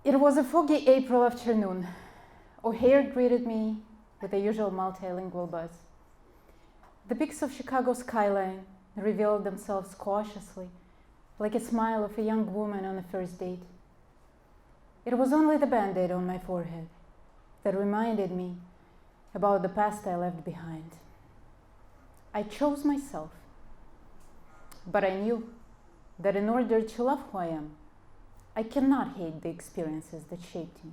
It was a foggy April afternoon. O'Hare greeted me with the usual multilingual buzz. The peaks of Chicago's skyline revealed themselves cautiously, like a smile of a young woman on a first date. It was only the Band-Aid on my forehead that reminded me about the past I left behind. I chose myself, but I knew that in order to love who I am, I cannot hate the experiences that shaped me.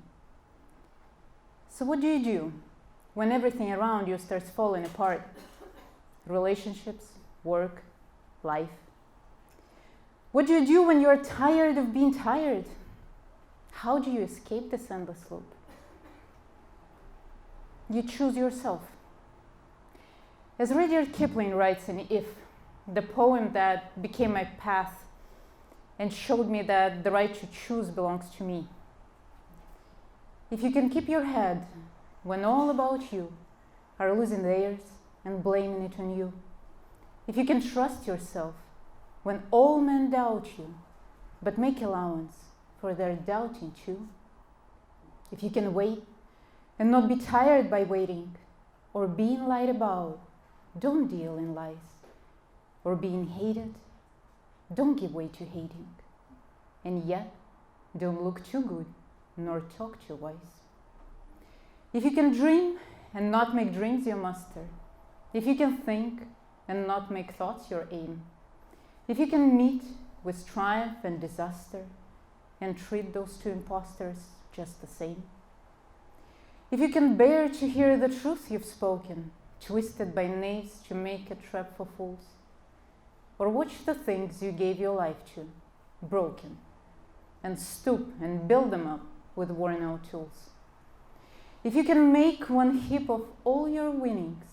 So what do you do when everything around you starts falling apart? Relationships, work, life. What do you do when you're tired of being tired? How do you escape this endless loop? You choose yourself. As Rudyard Kipling writes in If, the poem that became my path and showed me that the right to choose belongs to me. If you can keep your head when all about you are losing theirs and blaming it on you, if you can trust yourself when all men doubt you, but make allowance for their doubting too, if you can wait and not be tired by waiting or being lied about, don't deal in lies, or being hated, don't give way to hating, and yet don't look too good nor talk too wise. If you can dream and not make dreams your master, if you can think and not make thoughts your aim, if you can meet with triumph and disaster and treat those two impostors just the same, if you can bear to hear the truth you've spoken, twisted by knaves to make a trap for fools, or watch the things you gave your life to, broken, and stoop and build them up with worn-out tools. If you can make one heap of all your winnings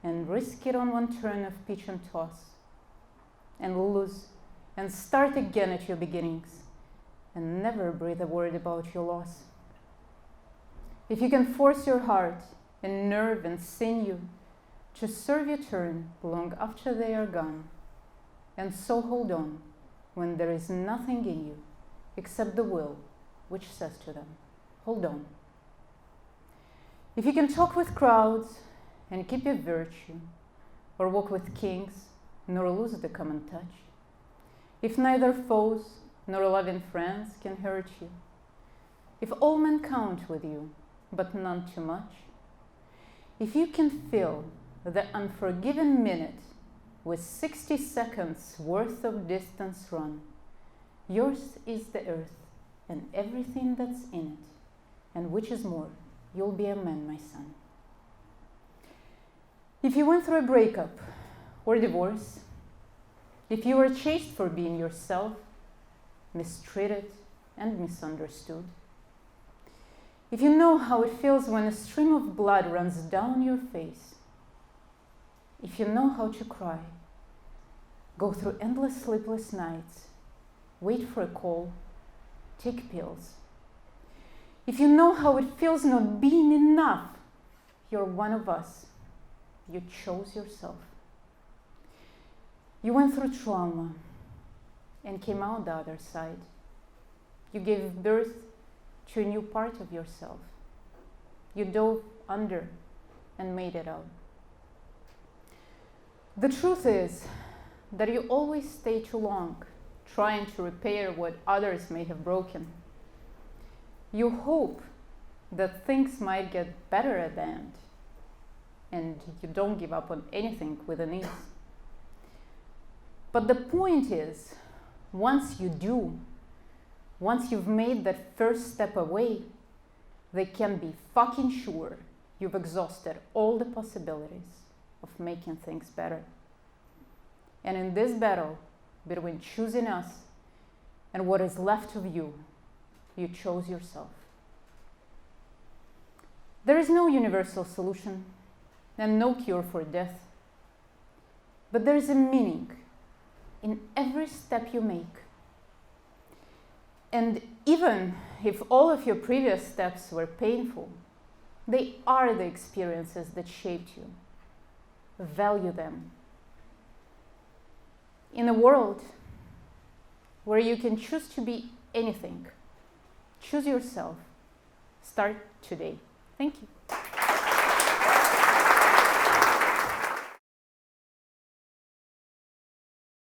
and risk it on one turn of pitch and toss, and lose and start again at your beginnings, and never breathe a word about your loss. If you can force your heart and nerve and sinew to serve your turn long after they are gone, and so hold on when there is nothing in you except the will which says to them, hold on. If you can talk with crowds and keep your virtue, or walk with kings nor lose the common touch, if neither foes nor loving friends can hurt you, if all men count with you but none too much, if you can fill the unforgiven minute with 60 seconds worth of distance run, yours is the earth and everything that's in it, and which is more, you'll be a man, my son. If you went through a breakup or divorce, if you were chased for being yourself, mistreated and misunderstood, if you know how it feels when a stream of blood runs down your face, if you know how to cry, go through endless sleepless nights, wait for a call, take pills, if you know how it feels not being enough, you're one of us. You chose yourself. You went through trauma and came out the other side. You gave birth to a new part of yourself. You dove under and made it out. The truth is that you always stay too long trying to repair what others may have broken. You hope that things might get better at the end, and you don't give up on anything with an ease. But the point is, once you do, once you've made that first step away, they can be fucking sure you've exhausted all the possibilities of making things better. And in this battle between choosing us and what is left of you, you chose yourself. There is no universal solution and no cure for death, but there is a meaning in every step you make. And even if all of your previous steps were painful, they are the experiences that shaped you. Value them. In a world where you can choose to be anything, Choose yourself. Start today. Thank you.